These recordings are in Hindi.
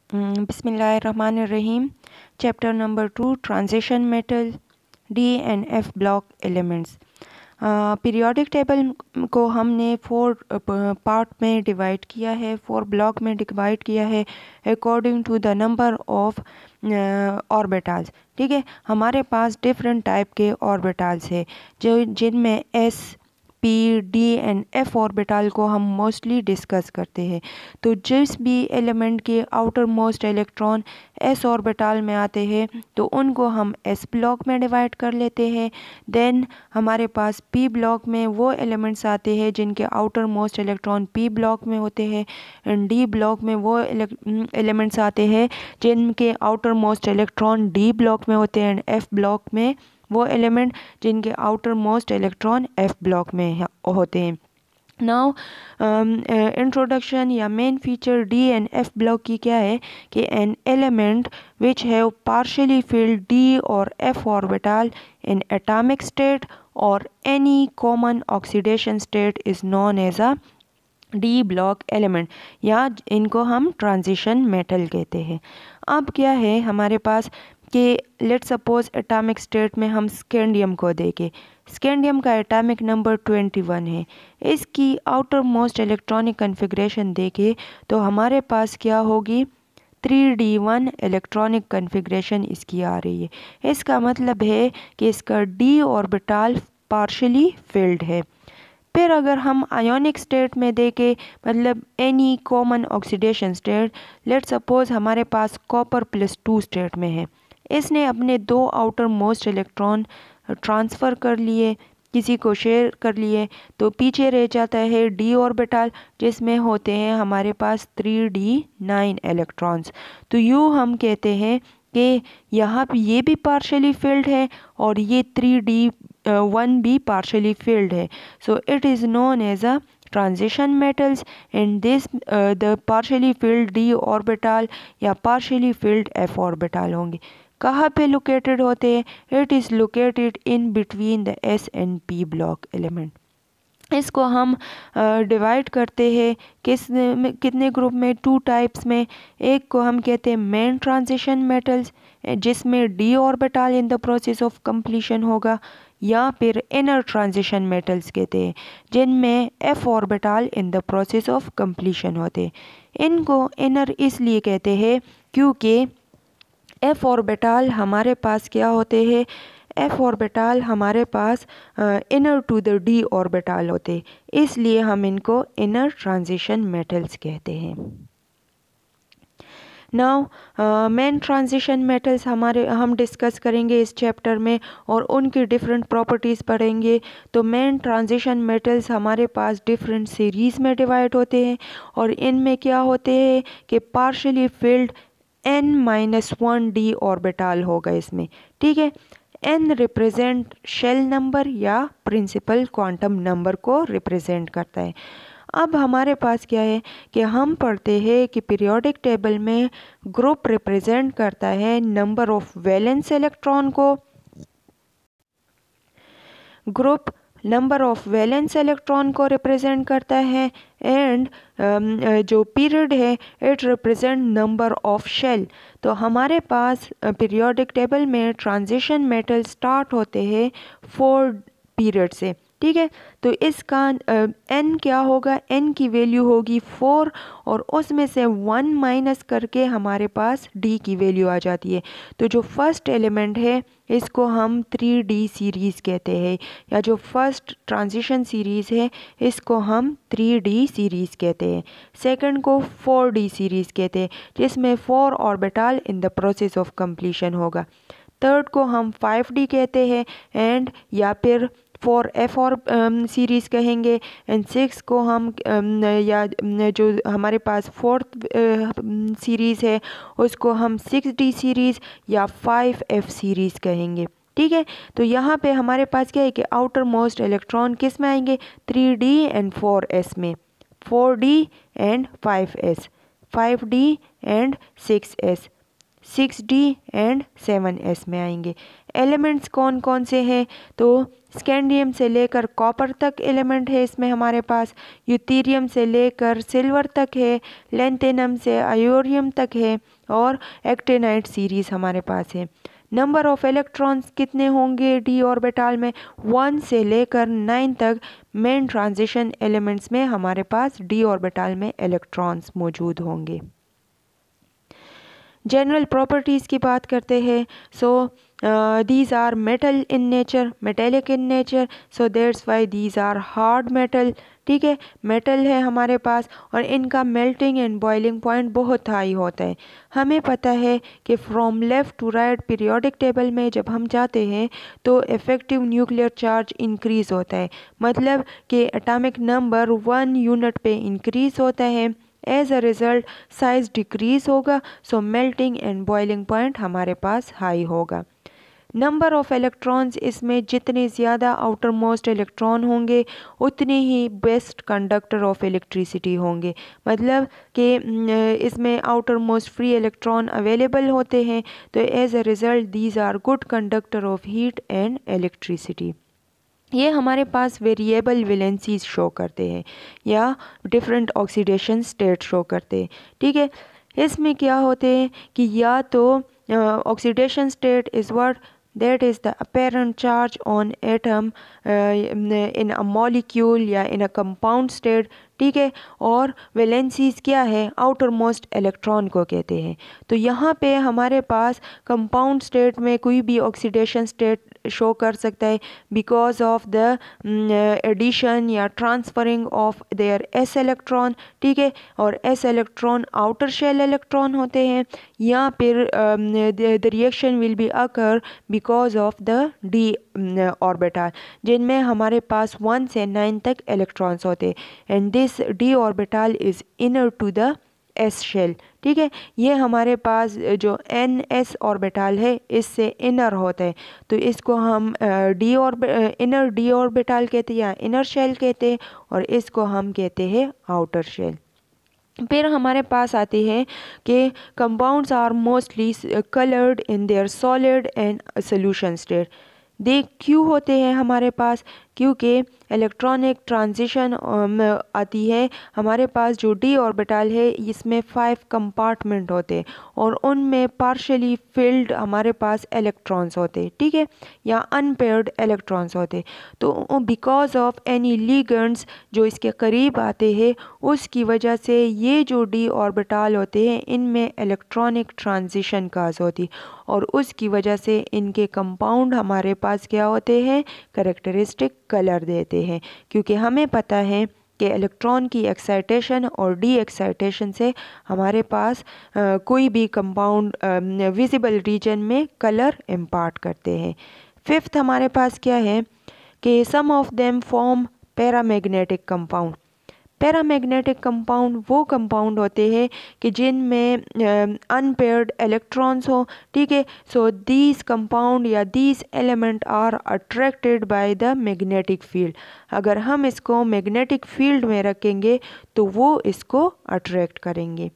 बिस्मिल्लाहिर्रहमानिर्रहीम। Chapter number 2, transition metal, D and f block elements. Periodic table को हमने 4 पार्ट में डिवाइड किया है, 4 ब्लॉक में डिवाइड किया है according to the number of orbitals. ठीक है, हमारे पास डिफरेंट टाइप के ऑर्बिटल्स है जो जिनमें s, p, d and f orbital को हम मोस्टली डिस्कस करते हैं। तो जिस भी एलिमेंट के outer most electron S orbital में आते हैं तो उनको हम एस ब्लॉक में डिवाइड कर लेते हैं। देन हमारे पास पी ब्लॉक में वो एलिमेंट्स आते हैं जिनके outermost electron P block में होते हैं, एंड डी ब्लॉक में वो एलिमेंट्स आते हैं जिनके outermost electron D block में होते हैं, एंड एफ ब्लॉक में वो एलिमेंट जिनके outermost electron f block में होते हैं। नाउ इंट्रोडक्शन या main feature d and f block की क्या है कि an element which have partially filled d और f orbital in atomic state और any common oxidation state is known as a d block element, या इनको हम ट्रांजिशन मेटल कहते हैं। अब क्या है हमारे पास कि लेट सपोज एटॉमिक स्टेट में हम स्कैंडियम को देखें। स्कैंडियम का एटॉमिक नंबर 21 है। इसकी आउटर मोस्ट इलेक्ट्रॉनिक कन्फिग्रेशन देखें तो हमारे पास क्या होगी, 3d1 इलेक्ट्रॉनिक कन्फिग्रेशन इसकी आ रही है। इसका मतलब है कि इसका डी ऑर्बिटल पार्शियली फिल्ड है। फिर अगर हम आयोनिक स्टेट में देखें, मतलब any common oxidation state, let suppose हमारे पास कॉपर +2 स्टेट में है। इसने अपने 2 आउटर मोस्ट इलेक्ट्रॉन ट्रांसफ़र कर लिए, किसी को शेयर कर लिए, तो पीछे रह जाता है डी ऑर्बिटल जिसमें होते हैं हमारे पास 3d9 इलेक्ट्रॉन्स। तो यूँ हम कहते हैं कि यहाँ पे ये भी पार्शियली फिल्ड है और ये 3d1 भी पार्शियली फिल्ड है। So it is known as a transition metals, and this the partially filled d orbital या पार्शियली फिल्ड एफ ऑर्बिटल होंगे। कहाँ पे लोकेटेड होते हैं? It is located in between the s and p block element. इसको हम डिवाइड करते हैं कितने ग्रुप में, 2 टाइप्स में। एक को हम कहते हैं मेन ट्रांजिशन मेटल्स जिसमें D orbital in the process of completion होगा, या फिर इनर ट्रांजिशन मेटल्स कहते हैं जिनमें F orbital in the process of completion होते हैं। इनको इनर इसलिए कहते हैं क्योंकि एफ ऑर्बिटल हमारे पास क्या होते हैं, एफ ऑर्बिटल हमारे पास inner to the d orbital होते, इसलिए हम इनको इनर ट्रांजिशन मेटल्स कहते हैं। नाउ मेन ट्रांजिशन मेटल्स हम डिस्कस करेंगे इस चैप्टर में और उनकी डिफरेंट प्रॉपर्टीज़ पढ़ेंगे। तो मेन ट्रांजिशन मेटल्स हमारे पास डिफरेंट सीरीज़ में डिवाइड होते हैं और इनमें क्या होते हैं कि partially field n-1 D orbital होगा इसमें। ठीक है, n रिप्रेजेंट शेल नंबर या प्रिंसिपल क्वांटम नंबर को रिप्रेजेंट करता है। अब हमारे पास क्या है कि हम पढ़ते हैं कि पीरियोडिक टेबल में ग्रुप रिप्रेजेंट करता है नंबर ऑफ वैलेंस इलेक्ट्रॉन को, group number of valence electron को रिप्रेजेंट करता है, एंड जो पीरियड है it represent number of shell. तो हमारे पास पीरियोडिक टेबल में ट्रांजिशन मेटल स्टार्ट होते हैं 4 पीरियड से। ठीक है, तो इसका n क्या होगा, n की वैल्यू होगी 4 और उसमें से 1 माइनस करके हमारे पास d की वैल्यू आ जाती है। तो जो फर्स्ट एलिमेंट है इसको हम 3d सीरीज़ कहते हैं, या जो फर्स्ट ट्रांजिशन सीरीज़ है इसको हम 3d सीरीज़ कहते हैं। सेकंड को 4d सीरीज़ कहते हैं जिसमें 4 orbital in the process of completion होगा। थर्ड को हम 5d कहते हैं, एंड या फिर 4f और सीरीज़ कहेंगे, एंड 6 को हम या जो हमारे पास 4th सीरीज़ है उसको हम 6d सीरीज़ या 5f सीरीज़ कहेंगे। ठीक है, तो यहाँ पे हमारे पास क्या है कि आउटर मोस्ट इलेक्ट्रॉन किस में आएंगे, 3d एंड 4s में, 4d and 5s, 5d and 6s, 6d and 7s में आएंगे। एलिमेंट्स कौन कौन से हैं, तो स्कैंडियम से लेकर कॉपर तक एलिमेंट है इसमें हमारे पास, यूथेरियम से लेकर सिल्वर तक है, लैंथेनम से आयोरियम तक है और एक्टिनाइट सीरीज हमारे पास है। नंबर ऑफ इलेक्ट्रॉन्स कितने होंगे डी ऑर्बिटल में? 1 से लेकर 9 तक मेन ट्रांजिशन एलिमेंट्स में हमारे पास डी ऑर्बिटल में इलेक्ट्रॉन्स मौजूद होंगे। जनरल प्रॉपर्टीज़ की बात करते हैं। सो these are metal in nature, metallic in nature, so that's why these are hard metal। ठीक है, मेटल है हमारे पास और इनका मेल्टिंग एंड बॉइलिंग पॉइंट बहुत हाई होता है। हमें पता है कि from left to right periodic table में जब हम जाते हैं तो इफ़ेक्टिव न्यूक्लियर चार्ज इंक्रीज़ होता है, मतलब कि एटॉमिक नंबर 1 यूनिट पे इंक्रीज़ होता है। As a result size decrease होगा, so melting and boiling point हमारे पास हाई होगा। नंबर ऑफ़ इलेक्ट्रॉन्स, इसमें जितने ज़्यादा आउटर मोस्ट इलेक्ट्रॉन होंगे उतने ही बेस्ट कंडक्टर ऑफ इलेक्ट्रिसिटी होंगे, मतलब कि इसमें outermost free electron available होते हैं, तो as a result these are good conductor of heat and electricity. ये हमारे पास वेरिएबल वैलेंसीज शो करते हैं या डिफरेंट ऑक्सीडेशन स्टेट शो करते हैं। ठीक है, इसमें क्या होते हैं कि या तो oxidation state is what that is the apparent charge on atom in a molecule या in a compound state। ठीक है, और वैलेंसीज क्या है? आउटर मोस्ट इलेक्ट्रॉन को कहते हैं। तो यहाँ पे हमारे पास कंपाउंड स्टेट में कोई भी ऑक्सीडेशन स्टेट शो कर सकता है बिकॉज ऑफ द एडिशन या transferring of their s electron. ठीक है, और s electron outer shell electron होते हैं, या फिर the reaction will be occur because of the d orbital, जिनमें हमारे पास 1 से 9 तक इलेक्ट्रॉन्स होते हैं and this d orbital is inner to the s shell. ठीक है, ये हमारे पास जो एन एस ऑर्बिटल है इससे इनर होता है, तो इसको हम इनर डी ऑर्बिटल कहते हैं या इनर शेल कहते हैं, और इसको हम कहते हैं आउटर शेल। फिर हमारे पास आते हैं कि compounds are mostly coloured in their solid and solution state. They क्यों होते हैं हमारे पास? क्योंकि इलेक्ट्रॉनिक ट्रांजिशन आती है हमारे पास। जो डी ऑर्बिटल है इसमें 5 कंपार्टमेंट होते हैं और उनमें पार्शली फिल्ड हमारे पास इलेक्ट्रॉन्स होते हैं। ठीक है, या अनपेयर्ड इलेक्ट्रॉन्स होते हैं। तो बिकॉज ऑफ एनी लिगेंड्स जो इसके करीब आते हैं उसकी वजह से ये जो डी ऑर्बिटल होते हैं इनमें इलेक्ट्रॉनिक ट्रांजिशन काज होती, और उसकी वजह से इनके कंपाउंड हमारे पास क्या होते हैं? कैरेक्टरिस्टिक कलर देते हैं, क्योंकि हमें पता है कि इलेक्ट्रॉन की एक्साइटेशन और डी एक्साइटेशन से हमारे पास कोई भी कंपाउंड विजिबल रीजन में कलर इम्पार्ट करते हैं। फिफ्थ हमारे पास क्या है कि some of them form paramagnetic compound. Paramagnetic compound वो कंपाउंड होते हैं कि जिनमें अनपेयर्ड इलेक्ट्रॉन्स हो। ठीक है, सो दीज कंपाउंड या these element are attracted by the magnetic field. अगर हम इसको मैग्नेटिक फील्ड में रखेंगे तो वो इसको अट्रैक्ट करेंगे।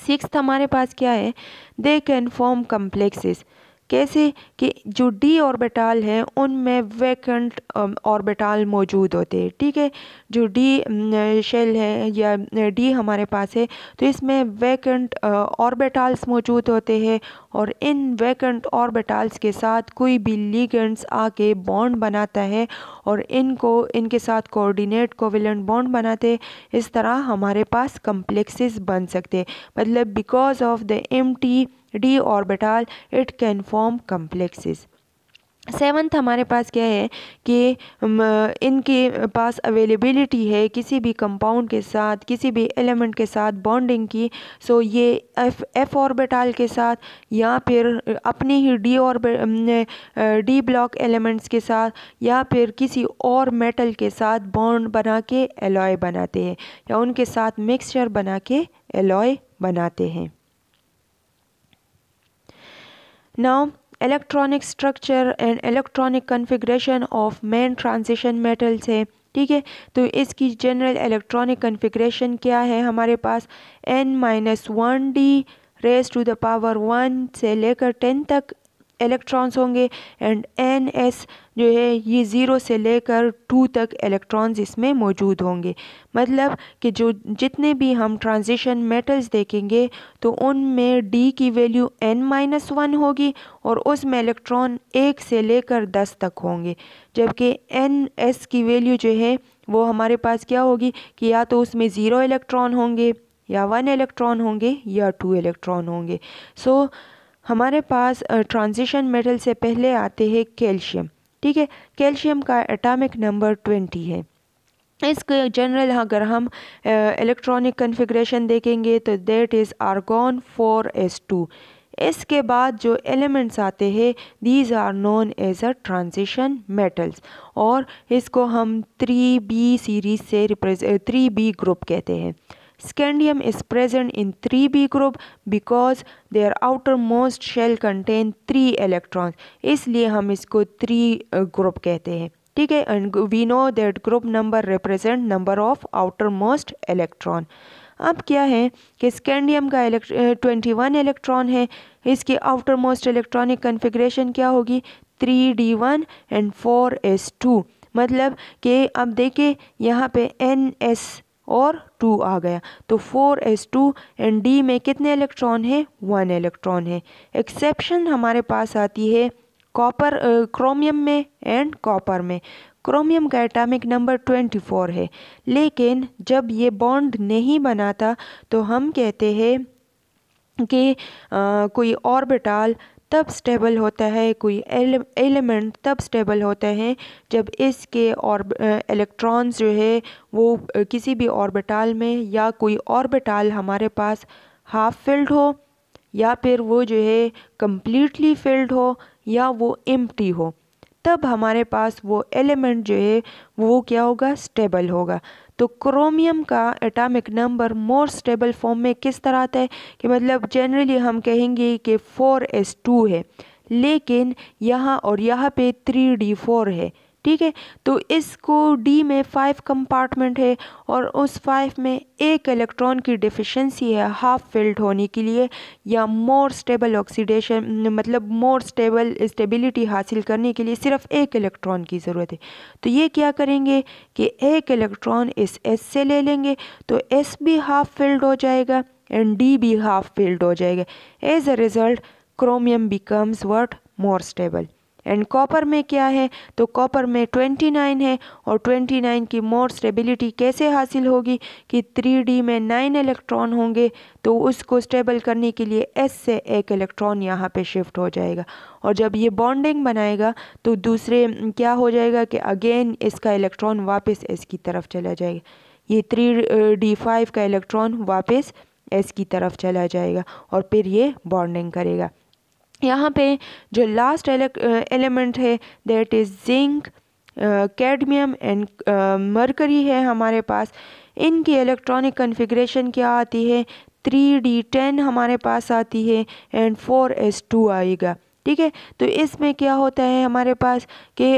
सिक्स्थ हमारे पास क्या है? They can form complexes. कैसे? कि जो डी ऑर्बिटल है उनमें वैकेंट ऑर्बिटल मौजूद होते हैं। ठीक है, जो डी शेल है या डी हमारे पास है तो इसमें वैकेंट ऑर्बिटल्स मौजूद होते हैं, और इन वैकेंट ऑर्बिटल्स के साथ कोई भी लिगेंड्स आके बॉन्ड बनाता है और इनके साथ कोऑर्डिनेट कोवेलेंट बॉन्ड बनाते हैं। इस तरह हमारे पास कम्प्लेक्सेस बन सकते हैं, मतलब because of the empty D orbital it can form complexes. Seventh हमारे पास क्या है कि इनके पास अवेलेबिलिटी है किसी भी कंपाउंड के साथ, किसी भी एलिमेंट के साथ बॉन्डिंग की। सो ये एफ ऑर्बिटल के साथ या फिर अपनी ही डी ब्लॉक एलिमेंट्स के साथ या फिर किसी और मेटल के साथ बॉन्ड बना के एलॉय बनाते हैं या उनके साथ मिक्सचर बना के एलॉय बनाते हैं। Now, electronic structure and electronic configuration of main transition metals है। ठीक है, तो इसकी जनरल इलेक्ट्रॉनिक कन्फिग्रेशन क्या है? हमारे पास n-1d raise to the power 1 से लेकर 10 तक इलेक्ट्रॉन्स होंगे एंड Ns जो है ये 0 से लेकर 2 तक इलेक्ट्रॉन्स इसमें मौजूद होंगे। मतलब कि जो जितने भी हम ट्रांजिशन मेटल्स देखेंगे तो उनमें D की वैल्यू n-1 होगी और उसमें इलेक्ट्रॉन 1 से लेकर 10 तक होंगे, जबकि Ns की वैल्यू जो है वो हमारे पास क्या होगी कि या तो उसमें 0 इलेक्ट्रॉन होंगे या 1 इलेक्ट्रॉन होंगे या 2 इलेक्ट्रॉन होंगे। सो हमारे पास ट्रांजिशन मेटल से पहले आते हैं कैल्शियम। ठीक है, कैल्शियम का एटॉमिक नंबर 20 है। इसके जनरल अगर हम इलेक्ट्रॉनिक कन्फिग्रेशन देखेंगे तो दैट इज़ आर्गॉन 4s2। इसके बाद जो एलिमेंट्स आते हैं these are known as a transition metals और इसको हम 3b सीरीज से 3b ग्रुप कहते हैं। Scandium is present in 3b group because their outermost shell contain 3 electrons, इसलिए हम इसको 3 ग्रुप कहते हैं। ठीक है, and we know that group number represent number of outermost electron। अब क्या है कि स्कैंडियम का 21 इलेक्ट्रॉन है, इसकी आउटरमोस्ट इलेक्ट्रॉनिक कन्फिग्रेशन क्या होगी 3d1 एंड 4s2। मतलब कि अब देखिए यहाँ पे Ns और 2 आ गया तो 4s2 एंड D में कितने इलेक्ट्रॉन है 1 इलेक्ट्रॉन है। एक्सेप्शन हमारे पास आती है कॉपर क्रोमियम में एंड कॉपर में। क्रोमियम का एटॉमिक नंबर 24 है, लेकिन जब ये बॉन्ड नहीं बनाता तो हम कहते हैं कि कोई ऑर्बिटल तब स्टेबल होता है, कोई एलिमेंट तब स्टेबल होता है जब इसके इलेक्ट्रॉन्स जो है वो किसी भी ऑर्बिटल में या कोई ऑर्बिटल हमारे पास हाफ फिल्ड हो या फिर वो जो है कम्प्लीटली फिल्ड हो या वो एम्प्टी हो, तब हमारे पास वो एलिमेंट जो है वो क्या होगा स्टेबल होगा। तो क्रोमियम का atomic number more stable form में किस तरह आता है कि मतलब जनरली हम कहेंगे कि 4s2 है, लेकिन यहाँ और यहाँ पे 3d4 है। ठीक है, तो इसको D में 5 कंपार्टमेंट है और उस 5 में एक इलेक्ट्रॉन की डिफिशिएंसी है हाफ फिल्ड होने के लिए या मोर स्टेबल ऑक्सीडेशन मतलब मोर स्टेबिलिटी हासिल करने के लिए सिर्फ एक इलेक्ट्रॉन की ज़रूरत है। तो ये क्या करेंगे कि एक इलेक्ट्रॉन इस S से ले लेंगे तो S भी हाफ फिल्ड हो जाएगा एंड D भी हाफ फिल्ड हो जाएगा। As a result chromium becomes what more stable. And copper में क्या है तो कॉपर में 29 है और 29 की मोर स्टेबिलिटी कैसे हासिल होगी कि 3d में 9 इलेक्ट्रॉन होंगे तो उसको स्टेबल करने के लिए S से एक इलेक्ट्रॉन यहाँ पे शिफ्ट हो जाएगा और जब ये बॉन्डिंग बनाएगा तो दूसरे क्या हो जाएगा कि अगेन इसका इलेक्ट्रॉन वापस S की तरफ चला जाएगा, ये 3d5 का इलेक्ट्रॉन वापस S की तरफ चला जाएगा और फिर ये बॉन्डिंग करेगा। यहाँ पे जो लास्ट एलिमेंट है that is zinc, cadmium and mercury है हमारे पास। इनकी इलेक्ट्रॉनिक कन्फिग्रेशन क्या आती है 3d10 हमारे पास आती है एंड 4s2 आएगा। ठीक है, तो इसमें क्या होता है हमारे पास कि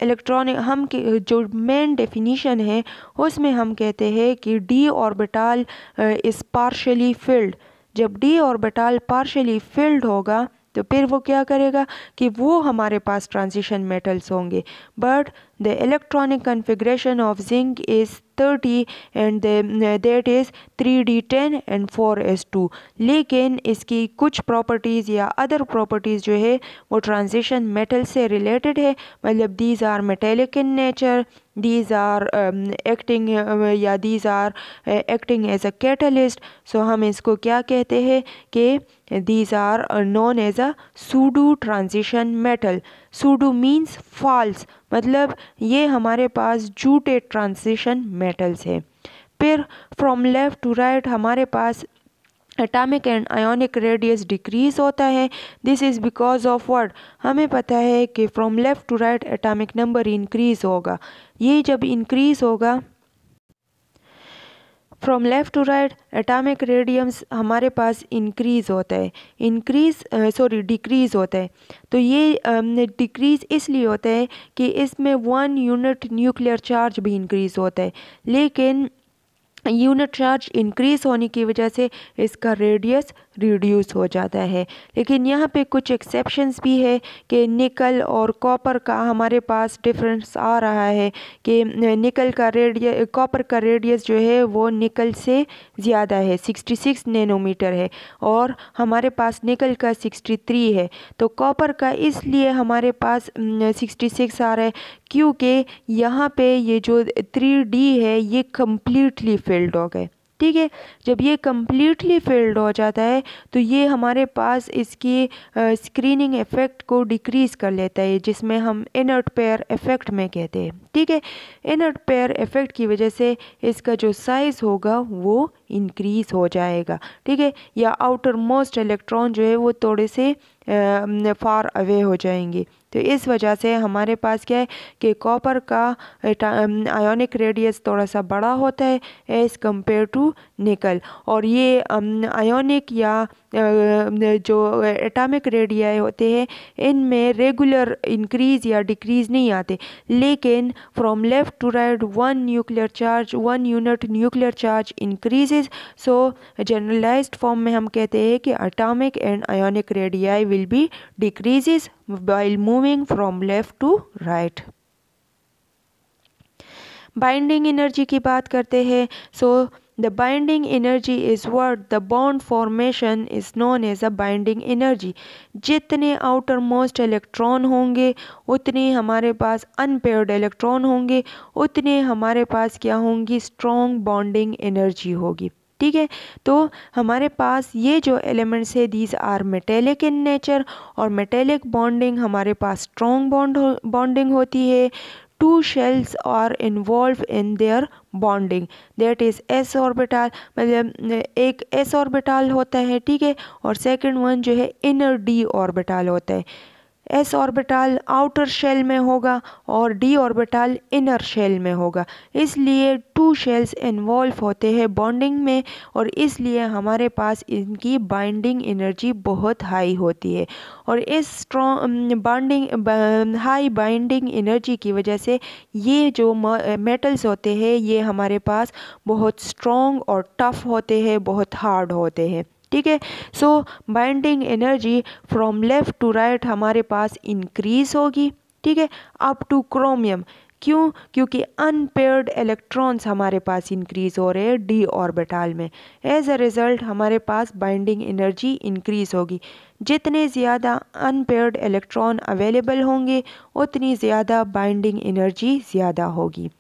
इलेक्ट्रॉनिक हम जो मेन डेफिनीशन है उसमें हम कहते हैं कि d orbital is partially field. जब d ऑर्बिटल पार्शली फिल्ड होगा तो फिर वो क्या करेगा कि वो हमारे पास ट्रांजिशन मेटल्स होंगे। But the electronic configuration of zinc is 30 and that is 3d10 and 4s2। लेकिन इसकी कुछ प्रॉपर्टीज़ या अदर प्रॉपर्टीज़ जो है वो ट्रांजिशन मेटल से रिलेटेड है, मतलब these are metallic in nature, these are acting या these are acting as a catalyst। सो हम इसको क्या कहते हैं कि these are known as a pseudo transition metal। pseudo means false, मतलब ये हमारे पास झूठे ट्रांजिशन मेटल्स है। फिर फ्रॉम लेफ्ट टू राइट हमारे पास atomic and ionic radius decrease होता है। This is because of what, हमें पता है कि from left to right atomic number increase होगा। ये जब इंक्रीज होगा from left to right atomic radiums हमारे पास इंक्रीज होता है, डिक्रीज होता है। तो ये डिक्रीज इसलिए होता है कि इसमें 1 यूनिट न्यूक्लियर चार्ज भी इंक्रीज होता है, लेकिन यूनिट चार्ज इंक्रीज़ होने की वजह से इसका रेडियस रिड्यूस हो जाता है। लेकिन यहाँ पे कुछ एक्सेप्शंस भी है कि निकल और कॉपर का हमारे पास डिफरेंस आ रहा है कि निकल का रेडियस, कॉपर का रेडियस जो है वो निकल से ज़्यादा है, 66 नैनोमीटर है, और हमारे पास निकल का 63 है। तो कॉपर का इसलिए हमारे पास 66 आ रहा है क्योंकि यहाँ पे ये जो 3D है ये कम्प्लीटली फिल्ड हो गए। ठीक है, जब ये कम्प्लीटली फिल्ड हो जाता है तो ये हमारे पास इसकी स्क्रीनिंग इफ़ेक्ट को डिक्रीज़ कर लेता है, जिसमें हम इनर्ट पेयर इफ़ेक्ट में कहते हैं। ठीक है, इनर्ट पेयर इफ़ेक्ट की वजह से इसका जो साइज़ होगा वो इंक्रीज़ हो जाएगा। ठीक है, या आउटर मोस्ट इलेक्ट्रॉन जो है वो थोड़े से फार अवे हो जाएंगे। तो इस वजह से हमारे पास क्या है कि कॉपर का आयोनिक रेडियस थोड़ा सा बड़ा होता है एज़ कम्पेयर टू निकल, और ये आयोनिक या जो एटॉमिक रेडियाई होते हैं इनमें रेगुलर इंक्रीज़ या डिक्रीज़ नहीं आते, लेकिन from left to right one unit nuclear charge increases. So generalized form में हम कहते हैं कि atomic and ionic radii will be decreases while moving from left to right। Binding energy की बात करते हैं। So the binding energy is what the bond formation is known as a binding energy. जितने आउटर मोस्ट इलेक्ट्रॉन होंगे उतने हमारे पास अनपेयर्ड इलेक्ट्रॉन होंगे, उतने हमारे पास क्या होंगी, स्ट्रॉन्ग बॉन्डिंग एनर्जी होगी। ठीक है, तो हमारे पास ये जो एलिमेंट्स है these are metallic in nature, और मेटेलिक बॉन्डिंग हमारे पास स्ट्रॉन्ग बॉन्डिंग होती है। Two shells are involve in their bonding, that is s orbital, मतलब एक एस ऑर्बिटल होता है। ठीक है, और सेकंड वन जो है इनर डी ऑर्बिटल होता है। एस ऑर्बिटल आउटर शेल में होगा और डी ऑर्बिटल इनर शेल में होगा, इसलिए टू शेल्स इन्वॉल्व होते हैं बॉन्डिंग में, और इसलिए हमारे पास इनकी बाइंडिंग एनर्जी बहुत हाई होती है। और इस हाई बाइंडिंग एनर्जी की वजह से ये जो मेटल्स होते हैं ये हमारे पास बहुत स्ट्रॉन्ग और टफ होते हैं, बहुत हार्ड होते हैं। ठीक है, so binding energy from left to right हमारे पास इंक्रीज होगी। ठीक है, अप टू क्रोमियम, क्यों, क्योंकि अनपेयर्ड इलेक्ट्रॉन्स हमारे पास इंक्रीज हो रहे हैं डी ऑर्बिटल में। एज अ रिज़ल्ट हमारे पास बाइंडिंग एनर्जी इंक्रीज होगी। जितने ज़्यादा अनपेयर्ड इलेक्ट्रॉन अवेलेबल होंगे उतनी ज़्यादा बाइंडिंग एनर्जी ज़्यादा होगी।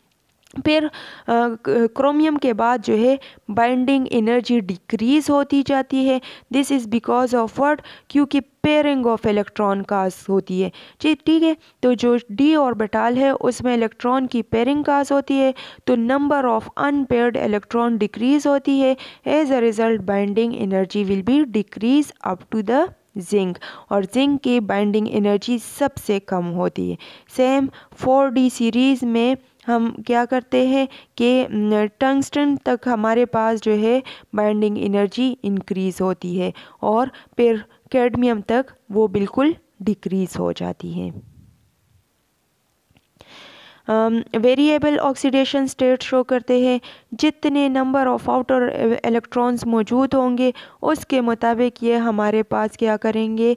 फिर क्रोमियम के बाद जो है बाइंडिंग एनर्जी डिक्रीज़ होती जाती है। This is because of what, क्योंकि पेयरिंग ऑफ इलेक्ट्रॉन काज होती है। ठीक है, तो जो डी ऑर्बिटल है उसमें इलेक्ट्रॉन की पेयरिंग काज होती है, तो number of unpaired electron decrease होती है। As a result binding energy will be decrease up to the zinc, और जिंक की बाइंडिंग एनर्जी सबसे कम होती है। सेम 4D सीरीज़ में हम क्या करते हैं कि टंगस्टन तक हमारे पास जो है बाइंडिंग एनर्जी इंक्रीज़ होती है, और फिर कैडमियम तक वो बिल्कुल डिक्रीज़ हो जाती है। वेरिएबल ऑक्सीडेशन स्टेट शो करते हैं, जितने नंबर ऑफ आउटर इलेक्ट्रॉन्स मौजूद होंगे उसके मुताबिक ये हमारे पास क्या करेंगे,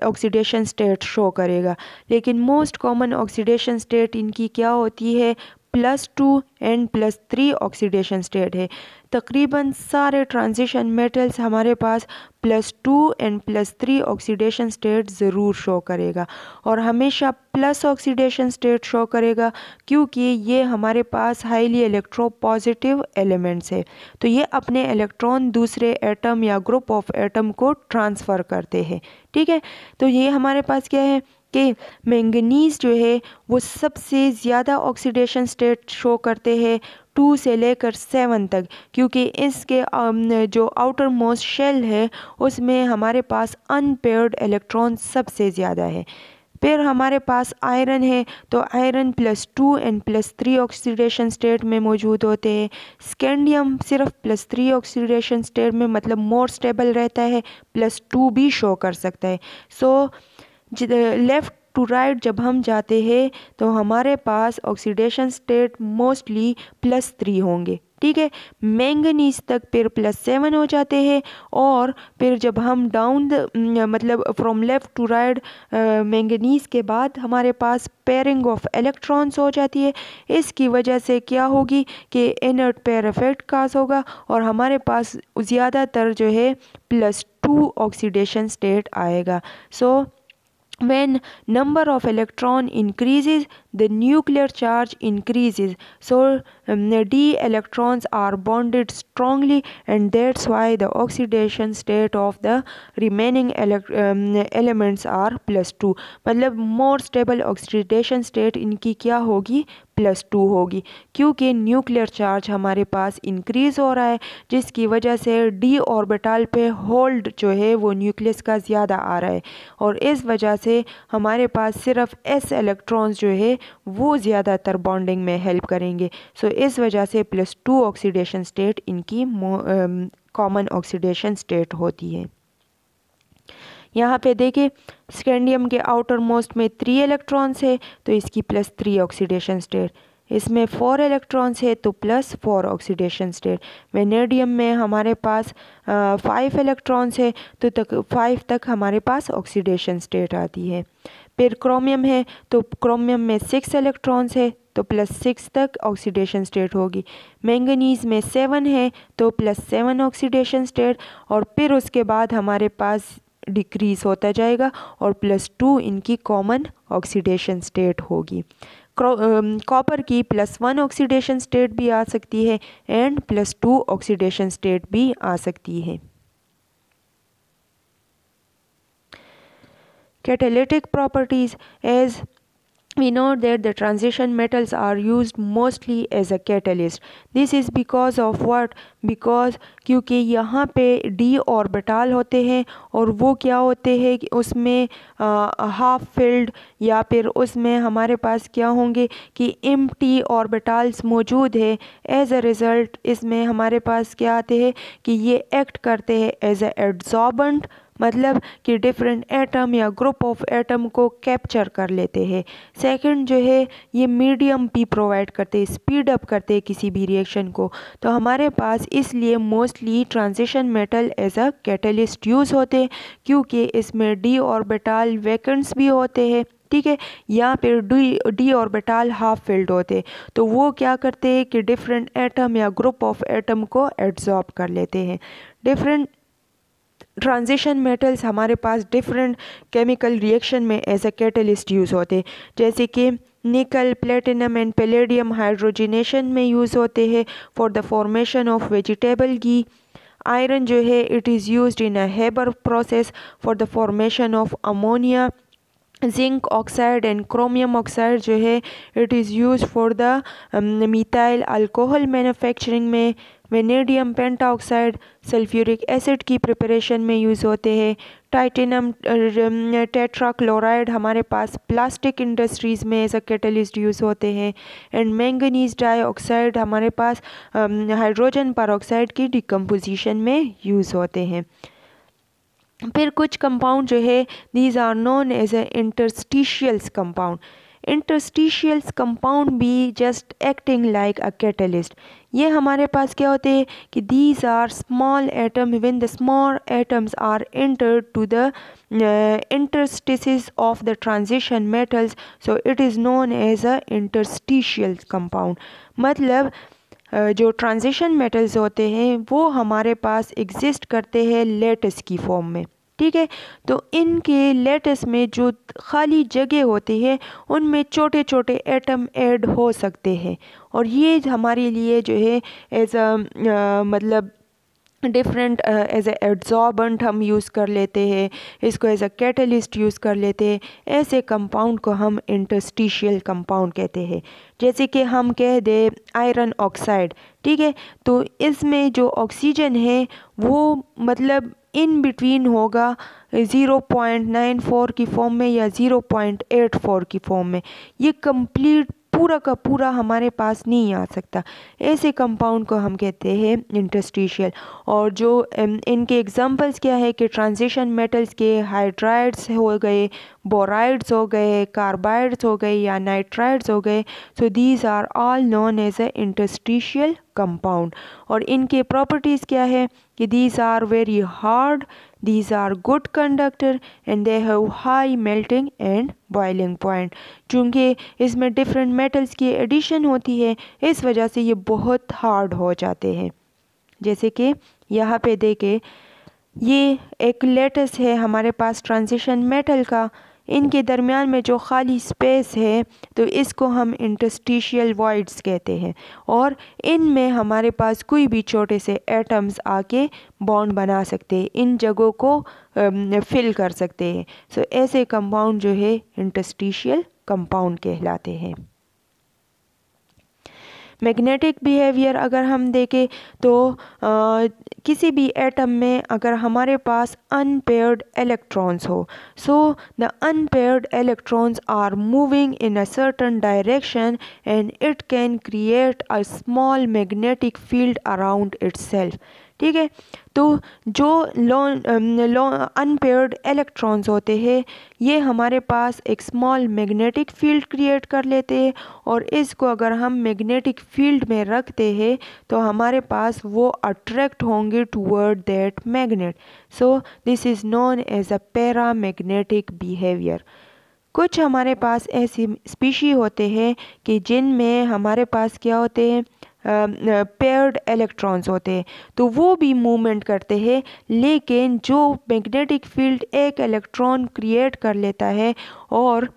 ऑक्सीडेशन स्टेट शो करेगा। लेकिन मोस्ट कॉमन ऑक्सीडेशन स्टेट इनकी क्या होती है, +2 एंड +3 ऑक्सीडेशन स्टेट है। तकरीबन सारे ट्रांजिशन मेटल्स हमारे पास +2 एंड +3 ऑक्सीडेशन स्टेट ज़रूर शो करेगा, और हमेशा प्लस ऑक्सीडेशन स्टेट शो करेगा क्योंकि ये हमारे पास हाईली इलेक्ट्रोपॉजिटिव एलिमेंट्स है। तो ये अपने इलेक्ट्रॉन दूसरे एटम या ग्रुप ऑफ एटम को ट्रांसफ़र करते हैं। ठीक है, तो ये हमारे पास क्या है कि मैंगनीज़ जो है वो सबसे ज़्यादा ऑक्सीडेशन स्टेट शो करते हैं 2 से लेकर 7 तक, क्योंकि इसके जो आउटर मोस्ट शेल है उसमें हमारे पास अनपेयर्ड इलेक्ट्रॉन सबसे ज़्यादा है। फिर हमारे पास आयरन है, तो आयरन +2 एंड +3 ऑक्सीडेशन स्टेट में मौजूद होते हैं। स्कैंडियम सिर्फ +3 ऑक्सीडेशन स्टेट में, मतलब मोर स्टेबल रहता है, +2 भी शो कर सकता है। सो लेफ़्ट टू राइट जब हम जाते हैं तो हमारे पास ऑक्सीडेशन स्टेट मोस्टली +3 होंगे। ठीक है। मैंगनीज तक फिर +7 हो जाते हैं, और फिर जब हम डाउन मतलब from left to right manganese के बाद हमारे पास पेयरिंग ऑफ इलेक्ट्रॉन्स हो जाती है। इसकी वजह से क्या होगी कि इनर्ट पेयर इफेक्ट काज होगा और हमारे पास ज़्यादातर जो है +2 ऑक्सीडेशन स्टेट आएगा। सो when number of electron increases, the nuclear charge increases, so d electrons are bonded strongly, and that's why the oxidation state of the remaining elements are +2। मतलब more stable oxidation state इनकी क्या होगी, +2 होगी, क्योंकि न्यूक्लियर चार्ज हमारे पास इंक्रीज़ हो रहा है, जिसकी वजह से d ऑर्बिटल पे होल्ड जो है वो न्यूक्लियस का ज़्यादा आ रहा है, और इस वजह से हमारे पास सिर्फ s इलेक्ट्रॉन्स जो है वो ज़्यादातर बॉन्डिंग में हेल्प करेंगे। सो इस वजह से +2 ऑक्सीडेशन स्टेट इनकी कॉमन ऑक्सीडेशन स्टेट होती है। यहाँ पे देखिए स्कैंडियम के आउटर मोस्ट में 3 इलेक्ट्रॉन्स है तो इसकी +3 ऑक्सीडेशन स्टेट, इसमें 4 इलेक्ट्रॉन्स है तो +4 ऑक्सीडेशन स्टेट। वेनेडियम में हमारे पास 5 इलेक्ट्रॉन्स है तो 5 तक हमारे पास ऑक्सीडेशन स्टेट आती है। फिर क्रोमियम है तो क्रोमियम में 6 इलेक्ट्रॉन्स है तो +6 तक ऑक्सीडेशन स्टेट होगी। मैंगनीज में 7 है तो +7 ऑक्सीडेशन स्टेट, और फिर उसके बाद हमारे पास डिक्रीज़ होता जाएगा और +2 इनकी कॉमन ऑक्सीडेशन स्टेट होगी। कॉपर की +1 ऑक्सीडेशन स्टेट भी आ सकती है एंड +2 ऑक्सीडेशन स्टेट भी आ सकती है। Catalytic properties, as we know that the transition metals are used mostly as a catalyst. This is because of what? Because क्योंकि यहाँ पे d ऑर्बिटल होते हैं और वो क्या होते हैं कि उसमें हाफ फिल्ड या फिर उसमें हमारे पास क्या होंगे कि एम्प्टी ऑर्बिटल्स मौजूद है। एज अ रिज़ल्ट इसमें हमारे पास क्या आते हैं कि ये एक्ट करते हैं एज अ एड्सॉर्बेंट, मतलब कि डिफरेंट एटम या ग्रुप ऑफ एटम को कैप्चर कर लेते हैं। सेकंड जो है ये मीडियम भी प्रोवाइड करते हैं, स्पीड अप करते हैं किसी भी रिएक्शन को। तो हमारे पास इसलिए mostly transition metal as a catalyst use होते हैं, क्योंकि इसमें d ऑर्बिटल वैकेंट्स भी होते हैं, ठीक है, या फिर d ऑर्बिटल हाफ फिल्ड होते, तो वो क्या करते हैं कि डिफरेंट एटम या ग्रुप ऑफ एटम को एब्जॉर्ब कर लेते हैं। डिफरेंट ट्रांजिशन मेटल्स हमारे पास डिफरेंट केमिकल रिएक्शन में एज अ कैटलिस्ट यूज़ होते हैं, जैसे कि nickel, platinum and palladium hydrogenation में यूज़ होते हैं for the formation of vegetable ghee. Iron जो है it is used in a Haber process for the formation of ammonia. Zinc oxide and chromium oxide जो है it is use for the methyl alcohol manufacturing में। वेनेडियम पेंटाऑक्साइड सल्फ्यूरिक एसिड की प्रिपरेशन में यूज़ होते हैं। टाइटेनियम टेट्राक्लोराइड हमारे पास प्लास्टिक इंडस्ट्रीज़ में एज अ कैटलिस्ट यूज़ होते हैं। एंड मैंगनीज डाइऑक्साइड हमारे पास हाइड्रोजन परऑक्साइड की डिकम्पोजिशन में यूज़ होते हैं। फिर कुछ कंपाउंड जो है these are known as a interstitials compound. Interstitials compound भी just acting like a catalyst. ये हमारे पास क्या होते हैं कि these are small atom, when the small atoms are enter to the interstices of the transition metals, so it is known as a interstitial compound। मतलब जो ट्रांजिशन मेटल्स होते हैं वो हमारे पास एग्जिस्ट करते हैं लेटिस की फॉर्म में, ठीक है। तो इनके लेटिस में जो खाली जगह होती है उनमें छोटे छोटे एटम ऐड हो सकते हैं, और ये हमारे लिए जो है एज अ मतलब डिफरेंट एज ए एड्सॉर्बेंट हम यूज़ कर लेते हैं, इसको एज अ कैटलिस्ट यूज़ कर लेते हैं। ऐसे कंपाउंड को हम इंटरस्टिशियल कंपाउंड कहते हैं। जैसे कि हम कह दें आयरन ऑक्साइड, ठीक है, तो इसमें जो ऑक्सीजन है वो मतलब इन बिटवीन होगा 0.94 की फॉर्म में या 0.84 की फॉर्म में। ये कंप्लीट पूरा का पूरा हमारे पास नहीं आ सकता। ऐसे कंपाउंड को हम कहते हैं इंटरस्टिशियल। और जो इनके एग्जांपल्स क्या है कि ट्रांजिशन मेटल्स के हाइड्राइड्स हो गए, बोराइड्स हो गए, कार्बाइड्स हो गए या नाइट्राइड्स हो गए। So these are all known as a interstitial compound. और इनके प्रॉपर्टीज़ क्या है कि these are very hard, these are good conductor and they have high melting and boiling point। चूँकि इसमें डिफरेंट मेटल्स की एडिशन होती है, इस वजह से ये बहुत हार्ड हो जाते हैं। जैसे कि यहाँ पे देखें, ये एक लेटस है हमारे पास ट्रांजिशन मेटल का, इनके दरमियान में जो खाली स्पेस है तो इसको हम इंटरस्टिशियल वॉइड्स कहते हैं। और इनमें हमारे पास कोई भी छोटे से एटम्स आके बॉन्ड बना सकते हैं, इन जगहों को फिल कर सकते हैं। सो ऐसे कंपाउंड जो है इंटरस्टिशियल कंपाउंड कहलाते हैं। मैग्नेटिक बिहेवियर अगर हम देखें तो किसी भी एटम में अगर हमारे पास अनपेयर्ड इलेक्ट्रॉन्स हो, so the unpaired electrons are moving in a certain direction and it can create a small magnetic field around itself. ठीक है, तो जो अनपेयर्ड इलेक्ट्रॉन्स होते हैं ये हमारे पास एक स्मॉल मैग्नेटिक फील्ड क्रिएट कर लेते हैं, और इसको अगर हम मैग्नेटिक फील्ड में रखते हैं तो हमारे पास वो अट्रैक्ट होंगे toward that magnet. So this is known as a paramagnetic behaviour. कुछ हमारे पास ऐसी स्पीशी होते हैं कि जिनमें हमारे पास क्या होते हैं, पेयर्ड इलेक्ट्रॉन्स होते हैं, तो वो भी मूवमेंट करते हैं, लेकिन जो मैग्नेटिक फील्ड एक इलेक्ट्रॉन क्रिएट कर लेता है और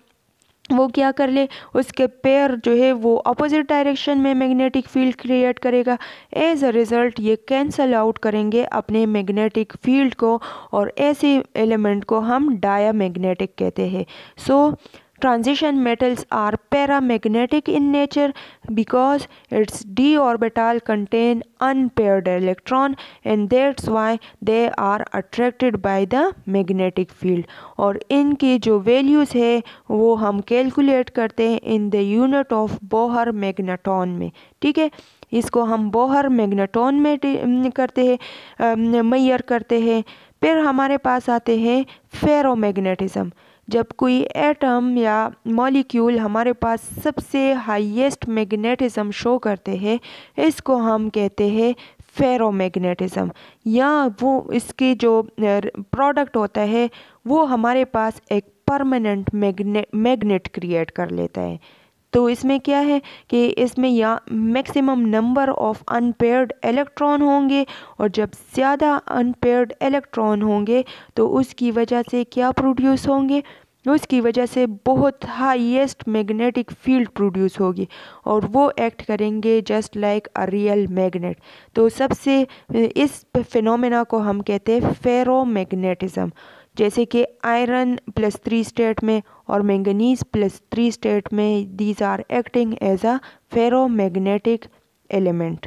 वो क्या कर ले, उसके पेयर जो है वो अपोजिट डायरेक्शन में मैग्नेटिक फील्ड क्रिएट करेगा। एज अ रिज़ल्ट ये कैंसल आउट करेंगे अपने मैग्नेटिक फील्ड को, और ऐसे एलिमेंट को हम डायामैग्नेटिक कहते हैं। सो transition metals are paramagnetic in nature because its d orbital contain unpaired electron and that's why they are attracted by the magnetic field। और इनकी जो वैल्यूज़ है वो हम कैलकुलेट करते हैं in the unit of Bohr magneton में। ठीक है, इसको हम बोहर मैग्नेटॉन में करते हैं, मेजर करते हैं। फिर हमारे पास आते हैं फेरोमैग्नेटिज्म। जब कोई एटम या मॉलिक्यूल हमारे पास सबसे हाईएस्ट मैग्नेटिज्म शो करते हैं, इसको हम कहते हैं फेरोमैग्नेटिज्म। या वो इसके जो प्रोडक्ट होता है वो हमारे पास एक परमानेंट मैग्नेट क्रिएट कर लेता है। तो इसमें क्या है कि इसमें या maximum number of unpaired electron होंगे, और जब ज़्यादा अनपेयर्ड इलेक्ट्रॉन होंगे तो उसकी वजह से क्या प्रोड्यूस होंगे, उसकी वजह से बहुत हाईएस्ट मैग्नेटिक फील्ड प्रोड्यूस होगी और वो एक्ट करेंगे just like a real magnet. तो सबसे इस फिनोमेना को हम कहते हैं फेरोमैग्नेटिज्म। जैसे कि आयरन +3 स्टेट में और मैंगनीज +3 स्टेट में, these are acting as a ferromagnetic element.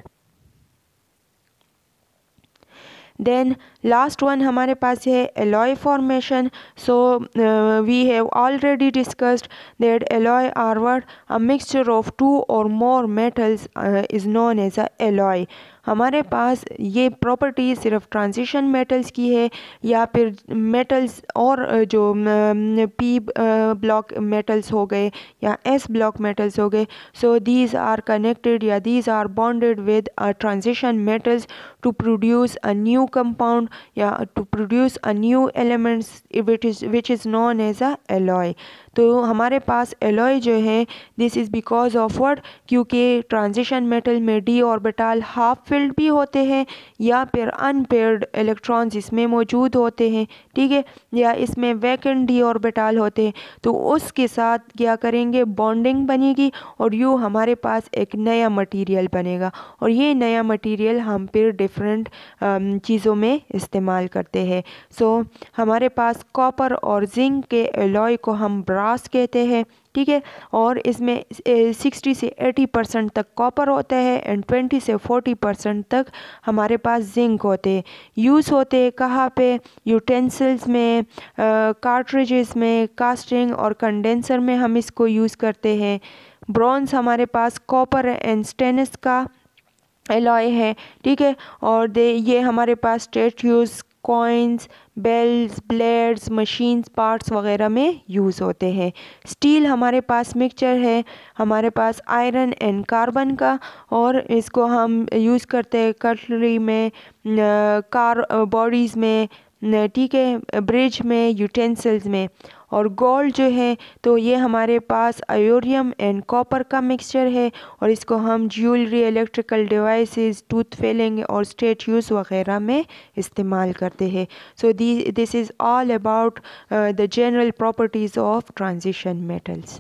Then last one हमारे पास है alloy formation. So we have already discussed that alloy are what, a mixture of 2 और more metals is known as a alloy. हमारे पास ये प्रॉपर्टी सिर्फ ट्रांजिशन मेटल्स की है या फिर मेटल्स और जो पी ब्लॉक मेटल्स हो गए या एस ब्लॉक मेटल्स हो गए। सो दीज आर कनेक्टेड या these are bonded with transition metals to produce a new compound या to produce a new elements which is known as a alloy. तो हमारे पास एलॉय जो है this is because of what, क्योंकि ट्रांजिशन मेटल में डी ऑर्बिटल हाफ फिल्ड भी होते हैं या फिर अनपेयर्ड इलेक्ट्रॉन्स इसमें मौजूद होते हैं। ठीक है, या इसमें वैकेंट डी ऑर्बिटल होते हैं, तो उसके साथ क्या करेंगे, बॉन्डिंग बनेगी और यूँ हमारे पास एक नया मटेरियल बनेगा, और ये नया मटेरियल हम फिर डिफरेंट चीज़ों में इस्तेमाल करते हैं। सो हमारे पास कॉपर और जिंक के एलॉय को हम ब्रास कहते हैं। ठीक है, और इसमें 60 से 80% तक कॉपर होता है एंड 20 से 40% तक हमारे पास जिंक होते हैं। यूज़ होते हैं कहाँ पे, यूटेंसिल्स में, कार्ट्रिजेस में, कास्टिंग और कंडेंसर में हम इसको यूज़ करते हैं। ब्रॉन्ज हमारे पास कॉपर एंड स्टेनस का एलॉय है, ठीक है। और ये हमारे पास statues, coins, bells, blades, machines, parts वगैरह में यूज़ होते हैं। स्टील हमारे पास मिक्सचर है हमारे पास आयरन एंड कार्बन का, और इसको हम यूज़ करते हैं कटलरी में, कार बॉडीज़ में, ठीक है, ब्रिज में, यूटेंसिल्स में। और गोल्ड जो है तो ये हमारे पास आयोडियम एंड कॉपर का मिक्सचर है, और इसको हम jewellery, electrical devices, tooth filling और स्टैट्यूज वगैरह में इस्तेमाल करते हैं। So this is all about the general properties of transition metals.